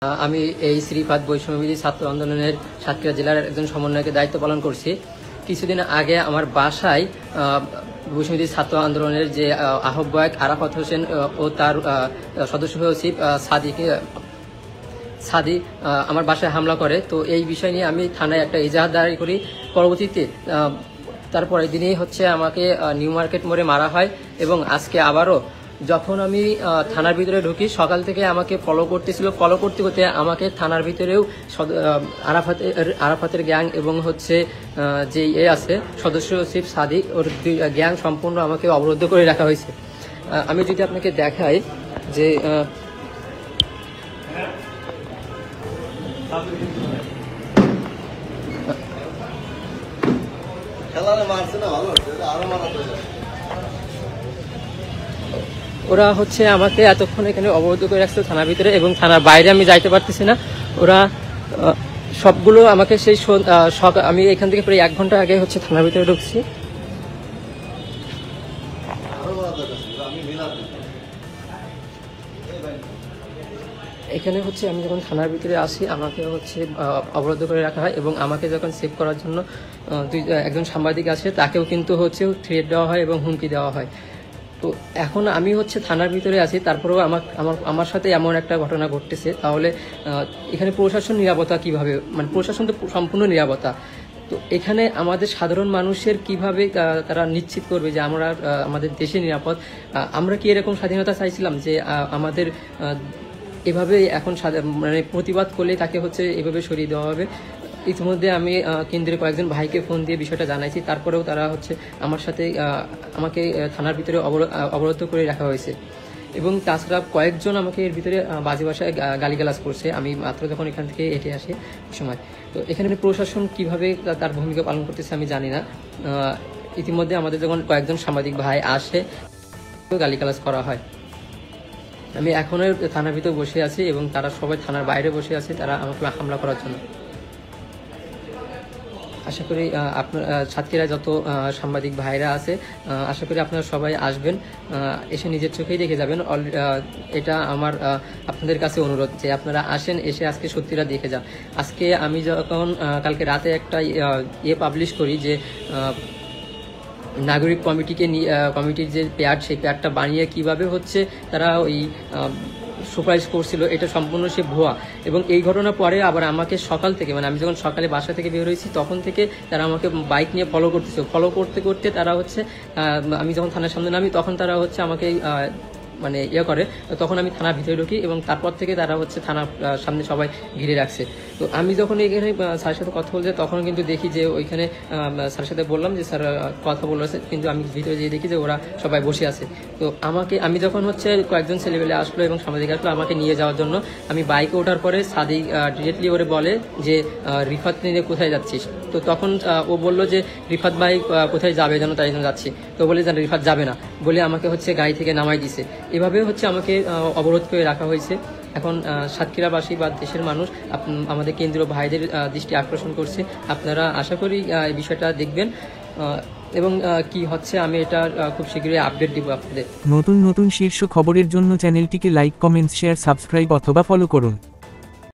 আমি এই শ্রীপাদ বৈষম্যবিরোধী ছাত্র আন্দোলনের সাতক্ষীরা জেলার একজন সমন্বয়কের দায়িত্ব পালন করছি। কিছুদিন আগে আমার বাসায় বৈষম্যবিরোধী ছাত্র আন্দোলনের যে আহ্বায়ক আরাফাত হোসেন ও তার সদস্য সচিব সাদি আমার বাসায় হামলা করে। তো এই বিষয় নিয়ে আমি থানায় একটা এজাহার দায়ের করি। পরবর্তীতে তারপরের দিনেই আমাকে নিউ মার্কেট মোড়ে মারা হয় এবং আজকে আবারও যখন আমি থানার ভিতরে ঢুকি সকাল থেকে আমাকে ফলো করতেছিল। ফলো করতে করতে আমাকে থানার ভিতরেও আরাফাতের গ্যাং এবং যে আছে সদস্য সচিব সাদিক ওর গ্যাং সম্পূর্ণ আমাকে অবরুদ্ধ করে রাখা হয়েছে। আমি যদি আপনাকে দেখাই যে ওরা আমাকে এতক্ষণ এখানে অবরোধ করে রাখছে থানার ভিতরে এবং থানার বাইরে আমি যাইতে পারতেছি না। ওরা সবগুলো আমাকে আমি এখান থেকে প্রায় 1 ঘন্টা আগে থানার ভিতরে ঢুকছি। এখানে আমি যখন থানার ভিতরে আসি আমাকে অবরোধ করে রাখা হয় এবং আমাকে যখন সেভ করার জন্য একজন সাংবাদিক আছে তাকেও কিন্তু থ্রেট দেওয়া হয় এবং হুমকি দেওয়া হয়। তো এখন আমি থানার ভিতরে আছি, তারপরেও আমার সাথে এমন একটা ঘটনা ঘটতেছে। তাহলে এখানে প্রশাসন নিরাপত্তা কিভাবে, মানে প্রশাসন তো সম্পূর্ণ নিরাপত্তা, তো এখানে আমাদের সাধারণ মানুষের কিভাবে তারা নিশ্চিত করবে যে আমরা আমাদের দেশে নিরাপদ? আমরা কি এরকম স্বাধীনতা চাইছিলাম যে আমাদের এভাবে এখন মানে প্রতিবাদ করলে তাকে এভাবে সরিয়ে দেওয়া হবে? ইতিমধ্যে আমি কেন্দ্রের কয়েকজন ভাইকে ফোন দিয়ে বিষয়টা জানাইছি, তারপরেও তারা আমার সাথে আমাকে থানার ভিতরে অবরুদ্ধ করে রাখা হয়েছে এবং তাছাড়া কয়েকজন আমাকে এর ভিতরে বাজে ভাষায় গালিগালাজ করছে। আমি মাত্র যখন এখান থেকে হেঁটে আসি সময়, তো এখানে প্রশাসন কিভাবে তার ভূমিকা পালন করতেছে আমি জানি না। ইতিমধ্যে আমাদের যখন কয়েকজন সাংবাদিক ভাই আসে গালিগালাজ করা হয়। আমি এখনো থানার ভিতরে বসে আছি এবং তারা সবাই থানার বাইরে বসে আছে, তারা আমাকে হামলা করার জন্য। আশা করি আপনার সাতক্ষীরায় যত সাংবাদিক ভাইরা আছে আশা করি আপনারা সবাই আসবেন, এসে নিজের চোখেই দেখে যাবেন। এটা আমার আপনাদের কাছে অনুরোধ যে আপনারা আসেন, এসে আজকে সত্যিটা দেখে যান। আজকে আমি যখন কালকে রাতে একটা পাবলিশ করি যে নাগরিক কমিটির যে প্যাড, সেই প্যাডটা বানিয়ে কিভাবে তারা ওই সুপারিশ করছিল, এটা সম্পূর্ণ ভুয়া। এবং এই ঘটনার পরে আবার আমাকে সকাল থেকে, মানে আমি যখন সকালে বাসা থেকে বের হয়েছি তখন থেকে তারা আমাকে বাইক নিয়ে ফলো করতেছে। ফলো করতে করতে তারা আমি যখন থানার সামনে নামি তখন তারা আমাকে মানে করে, তখন আমি থানার ভিতরে ঢুকি এবং তারপর থেকে তারা থানার সামনে সবাই ঘিরে রাখছে। তো আমি যখন এখানে স্যারের সাথে কথা বলছি তখন কিন্তু দেখি যে ওইখানে স্যারের সাথে বললাম যে স্যার কথা বলেছে, কিন্তু আমি ভিতরে যেয়ে দেখি যে ওরা সবাই বসে আছে। তো আমি যখন কয়েকজন ছেলেবেলে আসলো এবং সাংবাদিক আসলো আমাকে নিয়ে যাওয়ার জন্য, আমি বাইকে ওঠার পরে সাদিক ডিরেক্টলি ওরে বলে যে রিফাত নিয়ে কোথায় যাচ্ছিস? তো তখন ও বললো যে রিফাত ভাই কোথায় যাবে যেন, তাই জন্য যাচ্ছি। তো বলে যে রিফাত যাবে না বলে আমাকে গাড়ি থেকে নামাই দিছে। এভাবে আমাকে অবরোধ করে রাখা হয়েছে। এখন সাতক্ষীরাবাসী বা দেশের মানুষ আমাদের কেন্দ্রীয় ভাইদের দৃষ্টি আকর্ষণ করছে। আপনারা আশা করি এই বিষয়টা দেখবেন এবং কি আমি এটা খুব শীঘ্রই আপডেট দিব আপনাদের। নতুন নতুন শীর্ষ খবরের জন্য চ্যানেলটিকে লাইক, কমেন্টস, শেয়ার, সাবস্ক্রাইব অথবা ফলো করুন।